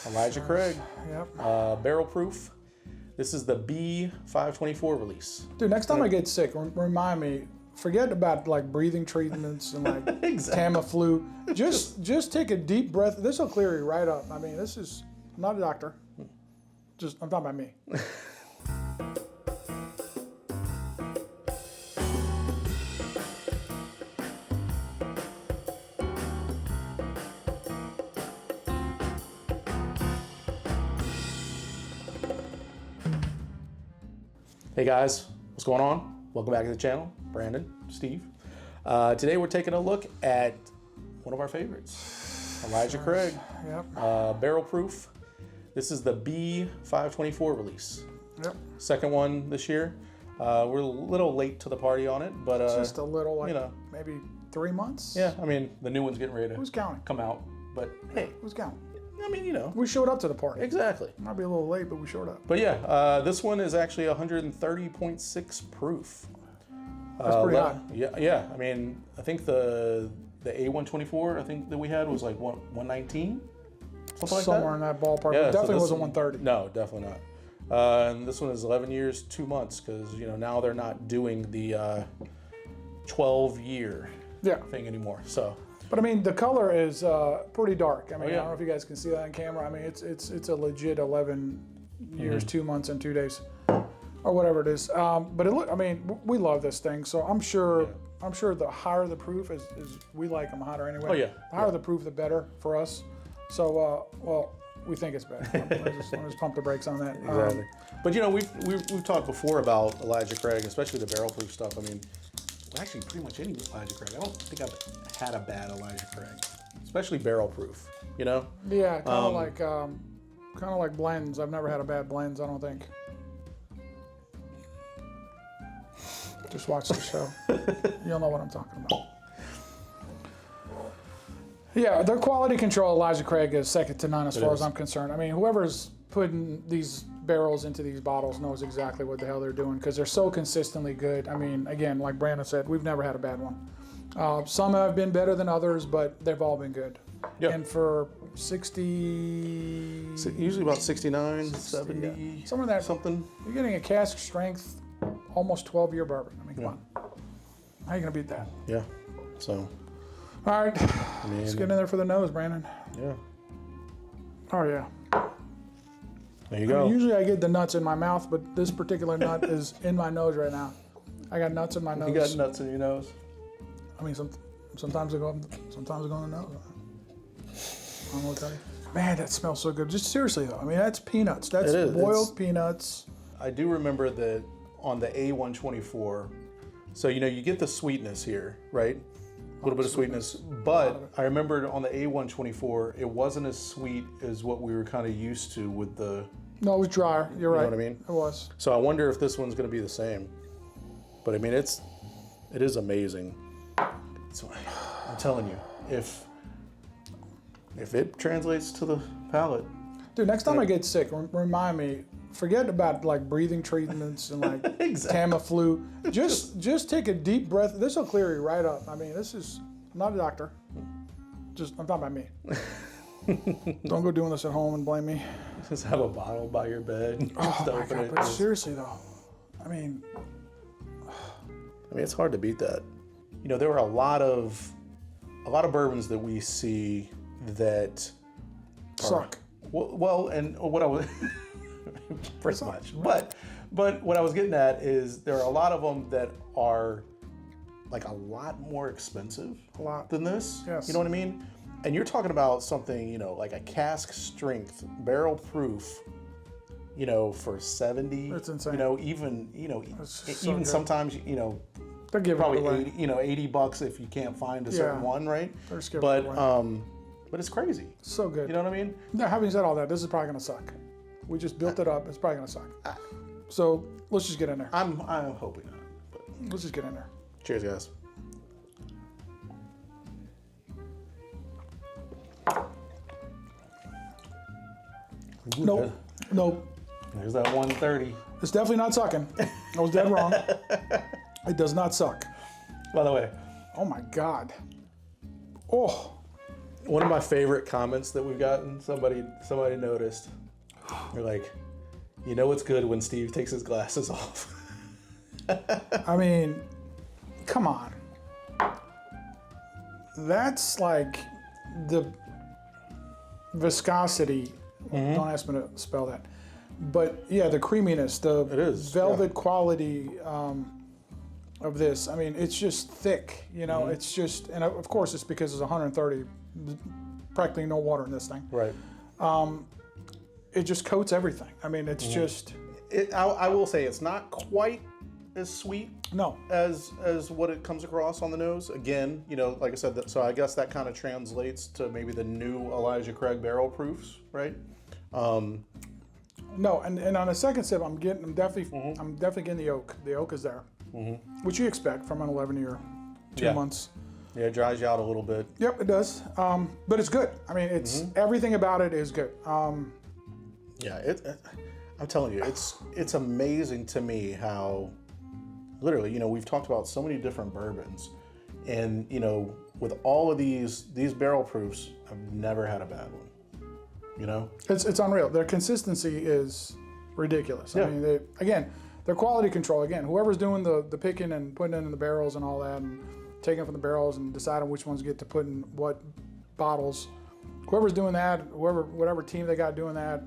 Elijah Craig. Yep. Barrel proof. This is the B524 release. Dude, next time I get sick, remind me. Forget about like breathing treatments and like Tamiflu. Just take a deep breath. This will clear you right up. I mean, this is I'm not a doctor. I'm talking about me. Hey guys, what's going on? Welcome back to the channel. Brandon, Steve. Today we're taking a look at one of our favorites, Elijah Craig. Yep. Barrel proof. This is the B524 release. Yep. Second one this year. We're a little late to the party on it, but just a little, like, you know, maybe 3 months. Yeah, I mean the new one's getting ready to come out, but hey, who's counting? I mean, you know, we showed up to the party. Exactly. Might be a little late, but we showed up. But yeah, this one is actually 130.6 proof. That's pretty high. Yeah. I mean, I think the AwR&x I think that we had was like 119, something like somewhere in that ballpark. Yeah, definitely wasn't 130. No, definitely not. And this one is 11 years, 2 months, because you know now they're not doing the 12-year thing anymore. So. But I mean, the color is pretty dark. I mean, I don't know if you guys can see that on camera. I mean, it's a legit 11 years, 2 months, and 2 days, or whatever it is. But I mean, we love this thing. So I'm sure the higher the proof is we like them hotter anyway. Oh yeah. The higher the proof, the better for us. So well, we think it's better. I'll just pump the brakes on that. Exactly. But you know, we've talked before about Elijah Craig, especially the barrel proof stuff. I mean. Actually, pretty much any Elijah Craig. I don't think I've had a bad Elijah Craig, especially barrel proof. You know? Yeah, kind of like blends. I've never had a bad blends. I don't think. Just watch the show. You'll know what I'm talking about. Yeah, their quality control, Elijah Craig, is second to none as far as I'm concerned. I mean, whoever's putting these barrels into these bottles knows exactly what the hell they're doing because they're so consistently good. I mean, again, like Brandon said, we've never had a bad one. Some have been better than others, but they've all been good. Yep. And for 60... Usually about 69, 70, somewhere in that, something. You're getting a cask strength, almost 12-year bourbon. I mean, come on. How are you going to beat that? Yeah, so... All right, let's get in there for the nose, Brandon. Yeah. Oh, yeah. There you go. I mean, usually I get the nuts in my mouth, but this particular nut is in my nose right now. I got nuts in my nose. You got nuts in your nose? I mean, sometimes I go in the nose. I don't know what to tell you. Man, that smells so good. Just seriously, though. I mean, that's peanuts. That's boiled peanuts. I do remember that on the AwR&x, so, you know, you get the sweetness here, right? A little bit of sweetness, but I remember on the AwR&x, it wasn't as sweet as what we were kind of used to with the... No, it was drier. You're right. You know what I mean? It was. So I wonder if this one's going to be the same. But I mean, it is amazing. So I'm telling you, if it translates to the palate... Dude, next time I get sick, remind me, forget about like breathing treatments and like Tamiflu. Just take a deep breath. This will clear you right up. I mean, I'm not a doctor. I'm talking about me. Don't go doing this at home and blame me. Just have a bottle by your bed. Oh my God, but seriously though, I mean, it's hard to beat that. You know, there were a lot of bourbons that we see that suck. Well, and what I was pretty much, but what I was getting at is there are a lot of them that are like a lot more expensive than this. Yes. You know what I mean? And you're talking about something, you know, like a cask strength, barrel proof, you know, for 70. That's insane. You know, even sometimes, you know, they're giving probably $80 if you can't find a certain one, right? They're just giving it away. But it's crazy. So good. You know what I mean? Now, having said all that, this is probably going to suck. We just built it up. It's probably going to suck. So let's just get in there. I'm hoping not. But. Let's just get in there. Cheers, guys. Nope. There's that 130. It's definitely not sucking. I was dead wrong. It does not suck. By the way. Oh my God. Oh. One of my favorite comments that we've gotten, somebody noticed. They're like, you know it's good when Steve takes his glasses off. I mean, come on. That's like the viscosity. Don't ask me to spell that. But yeah, the creaminess, the velvet quality of this. I mean, it's just thick, you know, it's just, and of course it's because it's 130, practically no water in this thing. Right. It just coats everything. I mean, it's just. I will say it's not quite as sweet as what it comes across on the nose. Again, you know, like I said, so I guess that kind of translates to maybe the new Elijah Craig barrel proofs, right? No, and on a second sip, I'm definitely getting the oak. The oak is there, which you expect from an 11-year, 2 months. Yeah, it dries you out a little bit. Yep, it does. But it's good. I mean, it's everything about it is good. Yeah, I'm telling you, it's amazing to me how, literally, you know, we've talked about so many different bourbons, and you know, with all of these barrel proofs, I've never had a bad one. You know, it's unreal. Their consistency is ridiculous. I mean, their quality control. Again, whoever's doing the picking and putting it in the barrels and all that, and taking it from the barrels and deciding which ones get to put in what bottles. Whoever's doing that, whatever team they got doing that,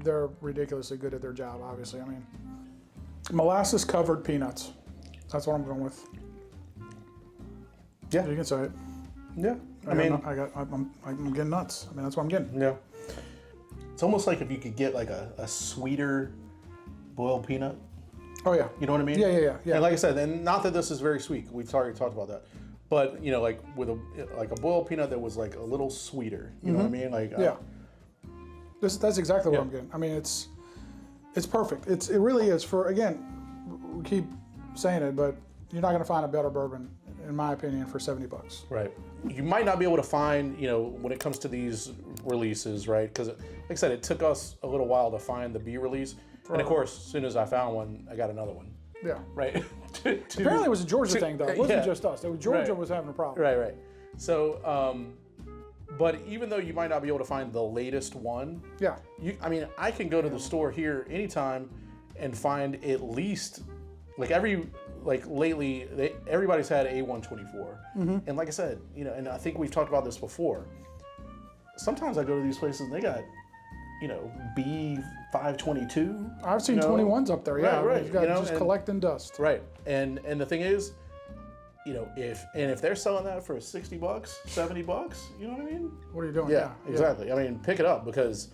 they're ridiculously good at their job. Obviously, I mean, molasses covered peanuts. That's what I'm going with. Yeah, you can say it. Yeah, I'm getting nuts. I mean, that's what I'm getting. Yeah, it's almost like if you could get like a sweeter boiled peanut. Oh yeah, you know what I mean? Yeah. And like I said, and not that this is very sweet. We've already talked about that, but you know, like with a boiled peanut that was like a little sweeter. You know what I mean? Like that's exactly what I'm getting. I mean, it's perfect. It really is. For again, we keep saying it, but you're not going to find a better bourbon, in my opinion, for $70. Right. You might not be able to find, you know, when it comes to these releases, right? Because, like I said, it took us a little while to find the B release. Right. And of course, as soon as I found one, I got another one. Yeah. Right. Apparently it was a Georgia thing, though. It wasn't just us. Georgia was having a problem. Right. So, but even though you might not be able to find the latest one, I can go to the store here anytime and find at least, lately, everybody's had A124. And like I said, you know, and I think we've talked about this before. Sometimes I go to these places and they got, you know, B522. I've seen 21s up there, yeah. Right. You've got just collecting dust. Right. And the thing is, you know, if they're selling that for $60, $70, you know what I mean? What are you doing? Yeah, exactly. I mean, pick it up because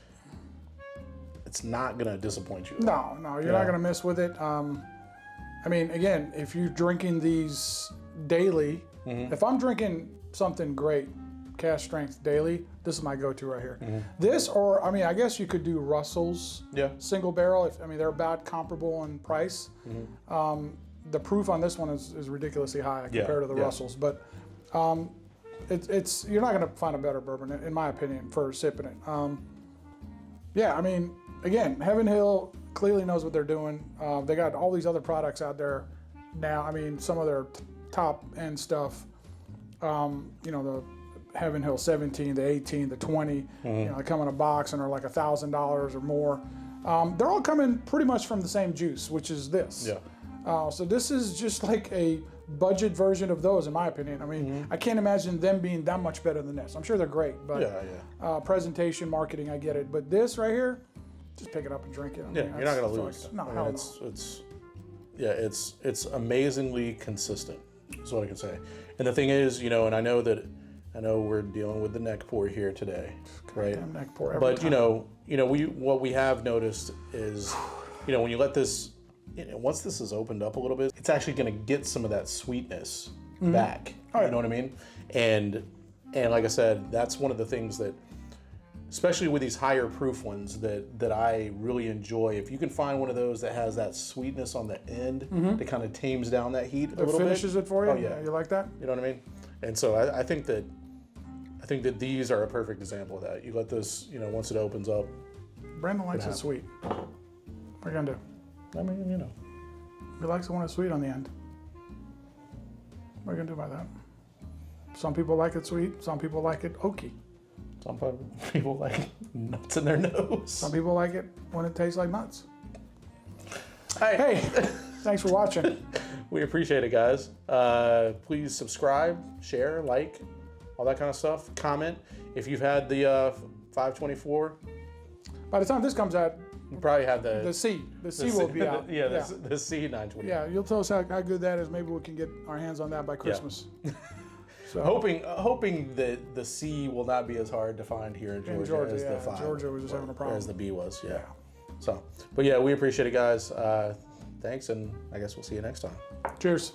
it's not gonna disappoint you. No, you're not gonna miss with it. I mean, again, if you're drinking these daily, if I'm drinking something great, cask strength daily, this is my go-to right here. This, or I mean, I guess you could do Russell's single barrel. They're about comparable in price. The proof on this one is ridiculously high compared to the Russells, but it's you're not going to find a better bourbon, in my opinion, for sipping it. I mean, again, Heaven Hill clearly knows what they're doing. They got all these other products out there now. I mean, some of their top end stuff. You know, the Heaven Hill 17, the 18, the 20. You know, they come in a box and are like $1,000 or more. They're all coming pretty much from the same juice, which is this. Yeah. So this is just like a budget version of those, in my opinion. I mean, I can't imagine them being that much better than this. I'm sure they're great, but presentation, marketing, I get it. But this right here, just pick it up and drink it. You're not gonna lose. No, it's amazingly consistent. Is what I can say. And the thing is, you know, and I know we're dealing with the neck pour here today, right? Damn neck pour every but time. what we have noticed is, you know, when you let this. Once this is opened up a little bit, it's actually going to get some of that sweetness back. You know what I mean? And like I said, that's one of the things that, especially with these higher proof ones, that I really enjoy. If you can find one of those that has that sweetness on the end that kind of tames down that heat a little bit. Finishes it for you? Oh, yeah. You like that? You know what I mean? And so I think that these are a perfect example of that. You let this, you know, once it opens up. Brandon likes it sweet. What are you going to do? I mean, you know. He likes the one that's sweet on the end. What are you going to do about that? Some people like it sweet. Some people like it oaky. Some people like nuts in their nose. Some people like it when it tastes like nuts. Hey, Thanks for watching. we appreciate it, guys. Please subscribe, share, like, all that kind of stuff. Comment if you've had the 524. By the time this comes out, You probably have the C. The C will be out. The C924. Yeah, you'll tell us how good that is. Maybe we can get our hands on that by Christmas. So, Hoping that the C will not be as hard to find here in Georgia, as the 5. Georgia was just having a problem. As the B was, yeah. So, but yeah, we appreciate it, guys. Thanks, and I guess we'll see you next time. Cheers.